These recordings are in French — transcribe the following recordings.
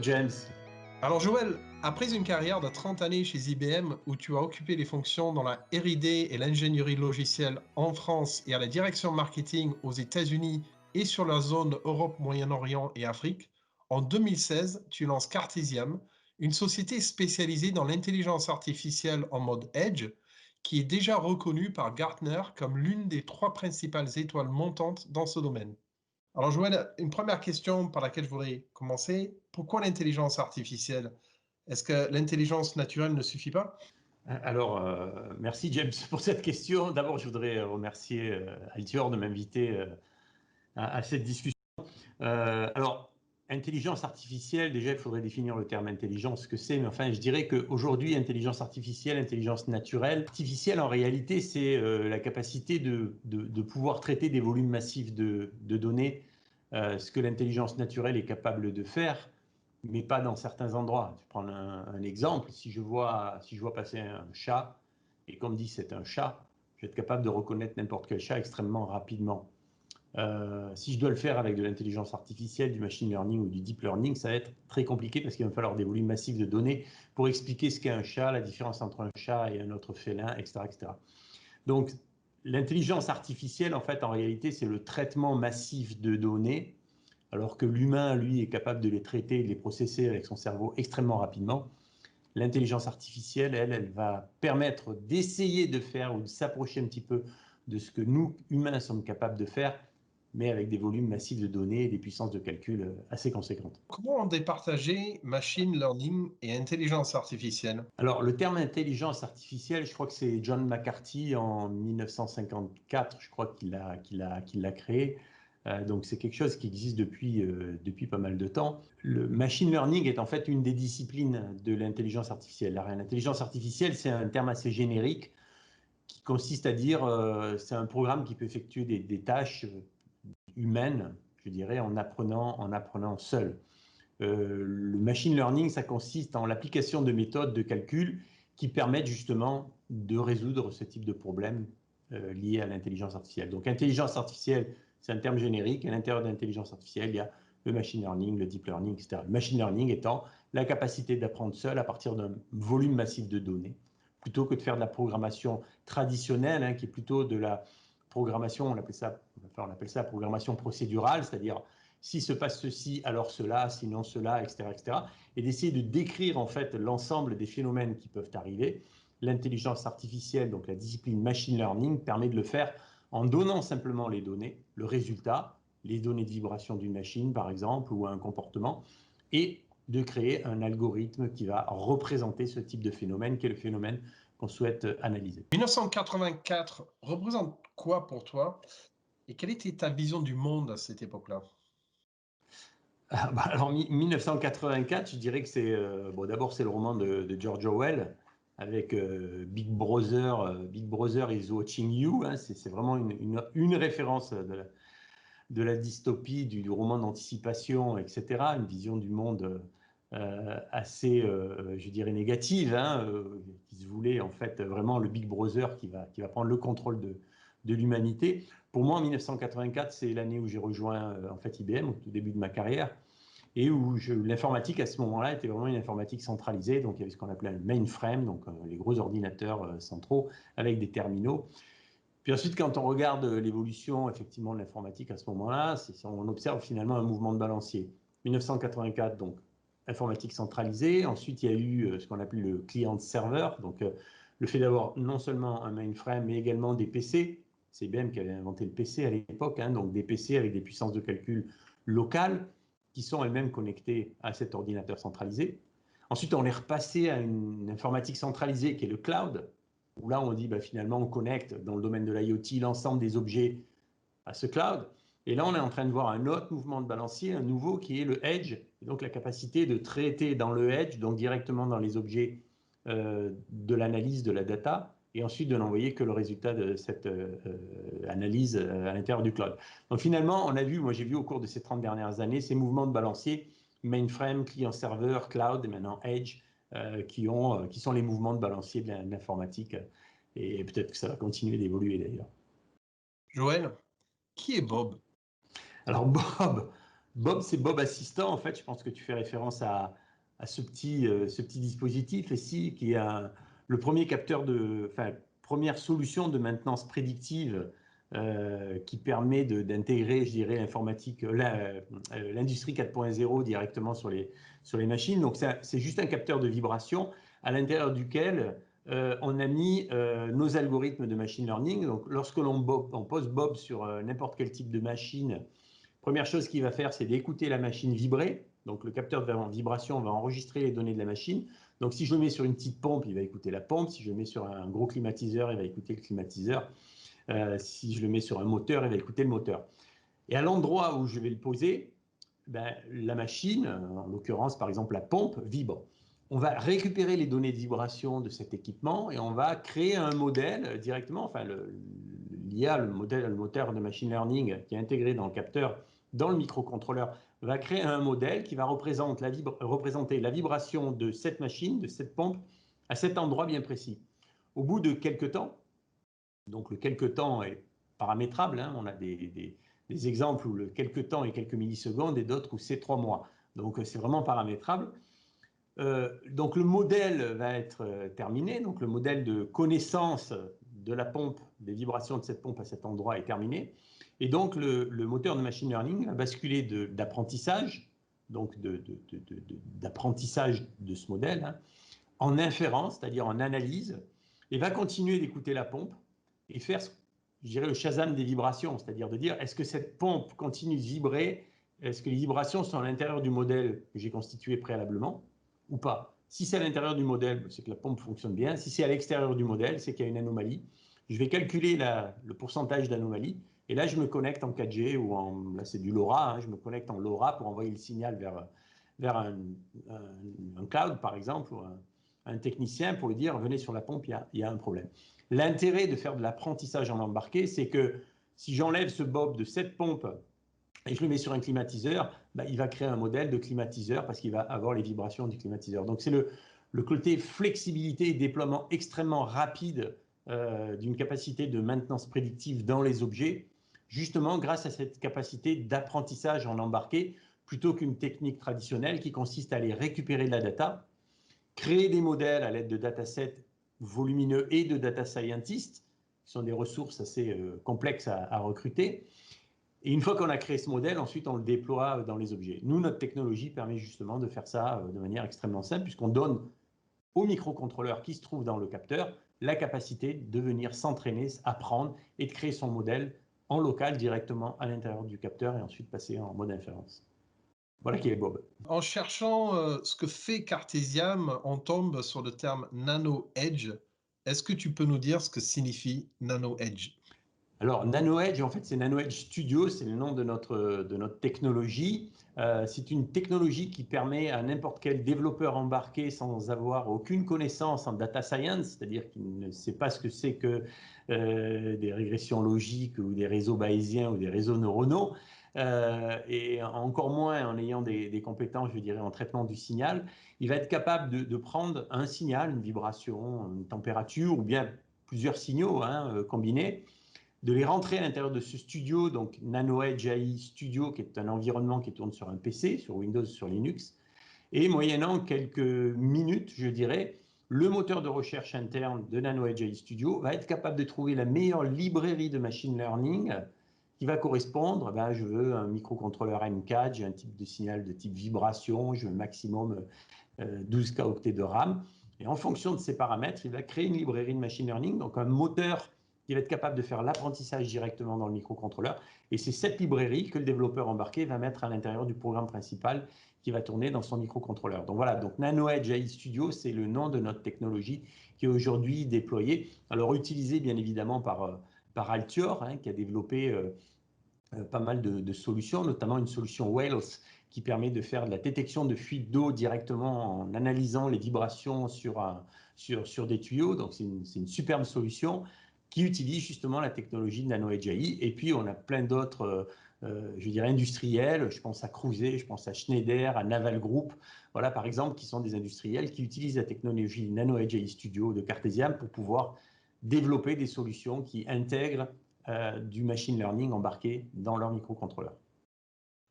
James. Alors Joël, après une carrière de 30 années chez IBM où tu as occupé les fonctions dans la R&D et l'ingénierie logicielle en France et à la direction marketing aux États-Unis et sur la zone Europe, Moyen-Orient et Afrique, en 2016, tu lances Cartesiam, une société spécialisée dans l'intelligence artificielle en mode Edge, qui est déjà reconnue par Gartner comme l'une des 3 principales étoiles montantes dans ce domaine. Alors Joël, une première question par laquelle je voudrais commencer, pourquoi l'intelligence artificielle? Est-ce que l'intelligence naturelle ne suffit pas? Alors, merci James pour cette question. D'abord, je voudrais remercier Altior de m'inviter à cette discussion. Alors, intelligence artificielle, déjà, il faudrait définir le terme intelligence, ce que c'est. Mais enfin, je dirais qu'aujourd'hui, intelligence artificielle, intelligence naturelle, artificielle, en réalité, c'est la capacité de pouvoir traiter des volumes massifs de données, ce que l'intelligence naturelle est capable de faire, mais pas dans certains endroits. Je prends un exemple. Si je vois passer un chat, et qu'on me dit c'est un chat, je vais être capable de reconnaître n'importe quel chat extrêmement rapidement. Si je dois le faire avec de l'intelligence artificielle, du machine learning ou du deep learning, ça va être très compliqué parce qu'il va me falloir des volumes massifs de données pour expliquer ce qu'est un chat, la différence entre un chat et un autre félin, etc., etc. Donc, l'intelligence artificielle, en fait, en réalité, c'est le traitement massif de données, alors que l'humain, lui, est capable de les traiter, de les processer avec son cerveau extrêmement rapidement. L'intelligence artificielle, elle va permettre d'essayer de faire ou de s'approcher un petit peu de ce que nous, humains, sommes capables de faire, mais avec des volumes massifs de données et des puissances de calcul assez conséquentes. Comment on départageait machine learning et intelligence artificielle? Alors, le terme intelligence artificielle, je crois que c'est John McCarthy en 1954, je crois qu'il l'a créé. Donc, c'est quelque chose qui existe depuis pas mal de temps. Le machine learning est en fait une des disciplines de l'intelligence artificielle. L'intelligence artificielle, c'est un terme assez générique qui consiste à dire c'est un programme qui peut effectuer des tâches humaines, je dirais, en apprenant seul. Le machine learning, ça consiste en l'application de méthodes de calcul qui permettent justement de résoudre ce type de problème lié à l'intelligence artificielle. Donc, intelligence artificielle, c'est un terme générique. À l'intérieur de l'intelligence artificielle, il y a le machine learning, le deep learning, etc. Le machine learning étant la capacité d'apprendre seul à partir d'un volume massif de données, plutôt que de faire de la programmation traditionnelle, hein, qui est plutôt de la programmation, on appelle ça la programmation procédurale, c'est-à-dire si se passe ceci, alors cela, sinon cela, etc., etc., et d'essayer de décrire en fait l'ensemble des phénomènes qui peuvent arriver. L'intelligence artificielle, donc la discipline machine learning, permet de le faire en donnant simplement les données, le résultat, les données de vibration d'une machine par exemple, ou un comportement, et de créer un algorithme qui va représenter ce type de phénomène, qui est le phénomène qu'on souhaite analyser. 1984 représente quoi pour toi et quelle était ta vision du monde à cette époque-là? Alors 1984, je dirais que c'est bon, d'abord c'est le roman de George Orwell avec Big Brother is watching you, hein, c'est vraiment une référence de la dystopie, du roman d'anticipation, etc. Une vision du monde assez, je dirais, négative, hein, qui se voulait en fait vraiment le Big Brother qui va prendre le contrôle de l'humanité. Pour moi, en 1984, c'est l'année où j'ai rejoint en fait IBM au tout début de ma carrière et où l'informatique à ce moment-là était vraiment une informatique centralisée. Donc il y avait ce qu'on appelait le mainframe, donc les gros ordinateurs centraux avec des terminaux. Puis ensuite, quand on regarde l'évolution effectivement de l'informatique à ce moment-là, on observe finalement un mouvement de balancier. 1984, donc informatique centralisée. Ensuite, il y a eu ce qu'on appelle le client-serveur, donc le fait d'avoir non seulement un mainframe, mais également des PC. C'est IBM qui avait inventé le PC à l'époque, hein, donc des PC avec des puissances de calcul locales qui sont elles-mêmes connectées à cet ordinateur centralisé. Ensuite, on est repassé à une informatique centralisée qui est le cloud, où là, on dit bah, finalement, on connecte dans le domaine de l'IoT l'ensemble des objets à ce cloud. Et là, on est en train de voir un autre mouvement de balancier, un nouveau qui est le edge, et donc la capacité de traiter dans le edge, donc directement dans les objets de l'analyse de la data, et ensuite de n'envoyer que le résultat de cette analyse à l'intérieur du cloud. Donc finalement, on a vu, moi j'ai vu au cours de ces 30 dernières années, ces mouvements de balancier, mainframe, client-serveur, cloud et maintenant edge, qui sont les mouvements de balancier de l'informatique. Et peut-être que ça va continuer d'évoluer d'ailleurs. Joël, qui est Bob? Alors Bob, Bob, c'est Bob Assistant, en fait. Je pense que tu fais référence à ce petit dispositif ici, qui est le premier capteur enfin, première solution de maintenance prédictive qui permet d'intégrer, je dirais, l'informatique, l'industrie 4.0 directement sur les machines. Donc, c'est juste un capteur de vibration à l'intérieur duquel on a mis nos algorithmes de machine learning. Donc, lorsque on pose Bob sur n'importe quel type de machine, première chose qu'il va faire, c'est d'écouter la machine vibrer. Donc, le capteur de vibration va enregistrer les données de la machine. Donc, si je le mets sur une petite pompe, il va écouter la pompe. Si je le mets sur un gros climatiseur, il va écouter le climatiseur. Si je le mets sur un moteur, il va écouter le moteur. Et à l'endroit où je vais le poser, ben, la machine, en l'occurrence, par exemple, la pompe, vibre. On va récupérer les données de vibration de cet équipement et on va créer un modèle directement, enfin, l'IA, le moteur de machine learning qui est intégré dans le capteur, dans le microcontrôleur, va créer un modèle qui va représenter la vibration de cette machine, de cette pompe, à cet endroit bien précis. Au bout de quelques temps, donc le quelque temps est paramétrable, hein, on a des exemples où le quelque temps est quelques millisecondes et d'autres où c'est 3 mois. Donc c'est vraiment paramétrable. Donc le modèle va être terminé, donc le modèle de connaissance de la pompe, des vibrations de cette pompe à cet endroit est terminé. Et donc le moteur de machine learning va basculer d'apprentissage, donc d'apprentissage de ce modèle, hein, en inférence, c'est-à-dire en analyse, et va continuer d'écouter la pompe et faire, je dirais, le Shazam des vibrations, c'est-à-dire de dire, est-ce que cette pompe continue de vibrer? Est-ce que les vibrations sont à l'intérieur du modèle que j'ai constitué préalablement ou pas? Si c'est à l'intérieur du modèle, c'est que la pompe fonctionne bien. Si c'est à l'extérieur du modèle, c'est qu'il y a une anomalie. Je vais calculer le pourcentage d'anomalie. Et là, je me connecte en 4G ou là, c'est du LoRa. Hein, je me connecte en LoRa pour envoyer le signal vers un cloud, par exemple, ou un technicien pour lui dire, venez sur la pompe, il y a un problème. L'intérêt de faire de l'apprentissage en embarqué, c'est que si j'enlève ce bob de cette pompe et je le mets sur un climatiseur, bah, il va créer un modèle de climatiseur parce qu'il va avoir les vibrations du climatiseur. Donc c'est le côté flexibilité et déploiement extrêmement rapide d'une capacité de maintenance prédictive dans les objets, justement grâce à cette capacité d'apprentissage en embarqué, plutôt qu'une technique traditionnelle qui consiste à aller récupérer de la data, créer des modèles à l'aide de datasets volumineux et de data scientists, qui sont des ressources assez complexes à recruter. Et une fois qu'on a créé ce modèle, ensuite on le déploie dans les objets. Nous, notre technologie permet justement de faire ça de manière extrêmement simple, puisqu'on donne au microcontrôleur qui se trouve dans le capteur la capacité de venir s'entraîner, apprendre et de créer son modèle en local directement à l'intérieur du capteur et ensuite passer en mode inférence. Voilà qui est Bob. En cherchant ce que fait Cartesiam, on tombe sur le terme Nano Edge. Est-ce que tu peux nous dire ce que signifie Nano Edge? Alors, NanoEdge, en fait, c'est NanoEdge Studio, c'est le nom de notre technologie. C'est une technologie qui permet à n'importe quel développeur embarqué sans avoir aucune connaissance en data science, c'est-à-dire qu'il ne sait pas ce que c'est que des régressions logiques ou des réseaux bayésiens ou des réseaux neuronaux, et encore moins en ayant des compétences, je dirais, en traitement du signal, il va être capable de prendre un signal, une vibration, une température ou bien plusieurs signaux hein, combinés, de les rentrer à l'intérieur de ce studio, donc NanoEdge AI Studio, qui est un environnement qui tourne sur un PC, sur Windows, sur Linux, et moyennant quelques minutes, je dirais, le moteur de recherche interne de NanoEdge AI Studio va être capable de trouver la meilleure librairie de machine learning qui va correspondre. Ben, je veux un microcontrôleur M4, j'ai un type de signal de type vibration, je veux maximum 12 Koctets de RAM. Et en fonction de ces paramètres, il va créer une librairie de machine learning, donc un moteur qui va être capable de faire l'apprentissage directement dans le microcontrôleur. Et c'est cette librairie que le développeur embarqué va mettre à l'intérieur du programme principal qui va tourner dans son microcontrôleur. Donc voilà, donc NanoEdge AI Studio, c'est le nom de notre technologie qui est aujourd'hui déployée. Alors utilisée bien évidemment par Altior, hein, qui a développé pas mal de solutions, notamment une solution Wales qui permet de faire de la détection de fuite d'eau directement en analysant les vibrations sur des tuyaux. Donc c'est une superbe solution qui utilise justement la technologie de NanoEdge AI. Et puis on a plein d'autres, je dirais, industriels. Je pense à Cruze, je pense à Schneider, à Naval Group, voilà par exemple, qui sont des industriels qui utilisent la technologie NanoEdge AI Studio de Cartesiam pour pouvoir développer des solutions qui intègrent du machine learning embarqué dans leur microcontrôleur.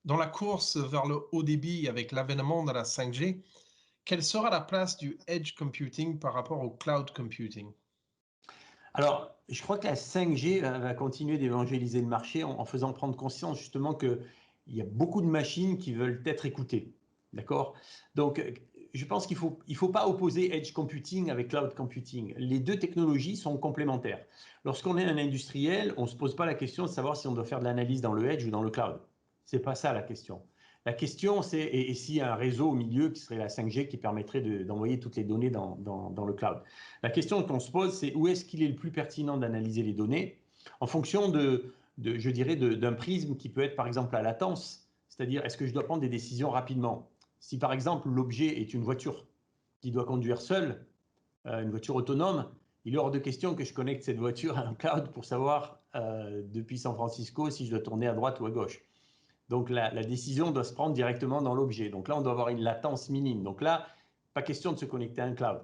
Dans la course vers le haut débit avec l'avènement de la 5G, quelle sera la place du edge computing par rapport au cloud computing? Alors, je crois que la 5G va continuer d'évangéliser le marché en faisant prendre conscience justement qu'il y a beaucoup de machines qui veulent être écoutées. D'accord? Donc, je pense qu'il faut pas opposer edge computing avec cloud computing. Les deux technologies sont complémentaires. Lorsqu'on est un industriel, on ne se pose pas la question de savoir si on doit faire de l'analyse dans le edge ou dans le cloud. C'est pas ça la question. La question, c'est et s'il y a un réseau au milieu qui serait la 5G qui permettrait d'envoyer toutes les données dans le cloud. La question qu'on se pose, c'est où est-ce qu'il est le plus pertinent d'analyser les données en fonction je dirais, d'un prisme qui peut être par exemple la latence, c'est-à-dire est-ce que je dois prendre des décisions rapidement. Si par exemple l'objet est une voiture qui doit conduire seule, une voiture autonome, il est hors de question que je connecte cette voiture à un cloud pour savoir depuis San Francisco si je dois tourner à droite ou à gauche. Donc la décision doit se prendre directement dans l'objet. Donc là, on doit avoir une latence minime. Donc là, pas question de se connecter à un cloud.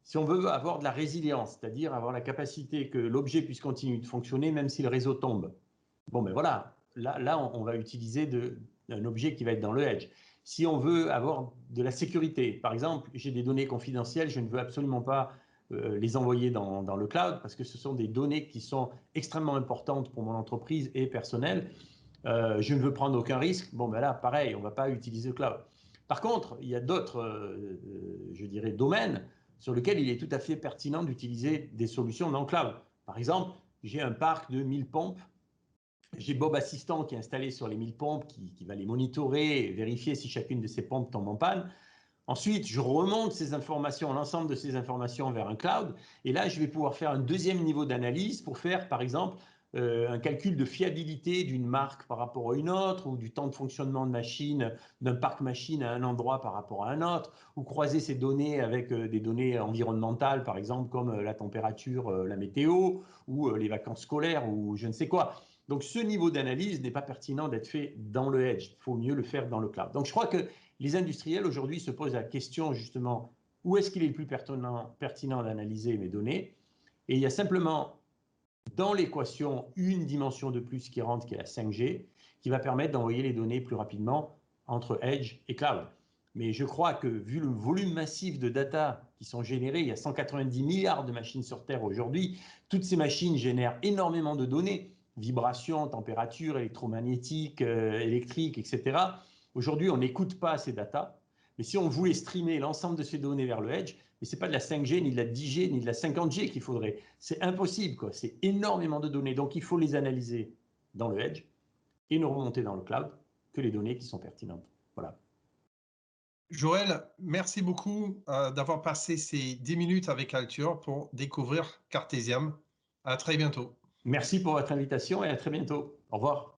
Si on veut avoir de la résilience, c'est-à-dire avoir la capacité que l'objet puisse continuer de fonctionner même si le réseau tombe, bon ben voilà, là on va utiliser un objet qui va être dans le edge. Si on veut avoir de la sécurité, par exemple, j'ai des données confidentielles, je ne veux absolument pas les envoyer dans le cloud parce que ce sont des données qui sont extrêmement importantes pour mon entreprise et personnelle. Je ne veux prendre aucun risque. Bon, ben là, pareil, on ne va pas utiliser le cloud. Par contre, il y a d'autres, je dirais, domaines sur lesquels il est tout à fait pertinent d'utiliser des solutions dans le cloud. Par exemple, j'ai un parc de 1000 pompes. J'ai Bob Assistant qui est installé sur les 1000 pompes, qui va les monitorer et vérifier si chacune de ces pompes tombe en panne. Ensuite, je remonte ces informations, l'ensemble de ces informations vers un cloud. Et là, je vais pouvoir faire un deuxième niveau d'analyse pour faire, par exemple, un calcul de fiabilité d'une marque par rapport à une autre, ou du temps de fonctionnement de machine, d'un parc machine à un endroit par rapport à un autre, ou croiser ces données avec des données environnementales, par exemple, comme la température, la météo, ou les vacances scolaires, ou je ne sais quoi. Donc, ce niveau d'analyse n'est pas pertinent d'être fait dans le edge. Il faut mieux le faire dans le cloud. Donc, je crois que les industriels aujourd'hui se posent la question justement où est-ce qu'il est le plus pertinent d'analyser mes données. Et il y a simplement dans l'équation une dimension de plus qui rentre, qui est la 5G, qui va permettre d'envoyer les données plus rapidement entre Edge et Cloud. Mais je crois que vu le volume massif de data qui sont générés, il y a 190 milliards de machines sur Terre aujourd'hui, toutes ces machines génèrent énormément de données, vibrations, température, électromagnétique, électrique, etc. Aujourd'hui, on n'écoute pas ces datas. Mais si on voulait streamer l'ensemble de ces données vers le Edge, mais ce n'est pas de la 5G, ni de la 10G, ni de la 50G qu'il faudrait. C'est impossible, quoi. C'est énormément de données. Donc, il faut les analyser dans le Edge et ne remonter dans le cloud que les données qui sont pertinentes. Voilà. Joël, merci beaucoup d'avoir passé ces 10 minutes avec Alture pour découvrir Cartesium. À très bientôt. Merci pour votre invitation et à très bientôt. Au revoir.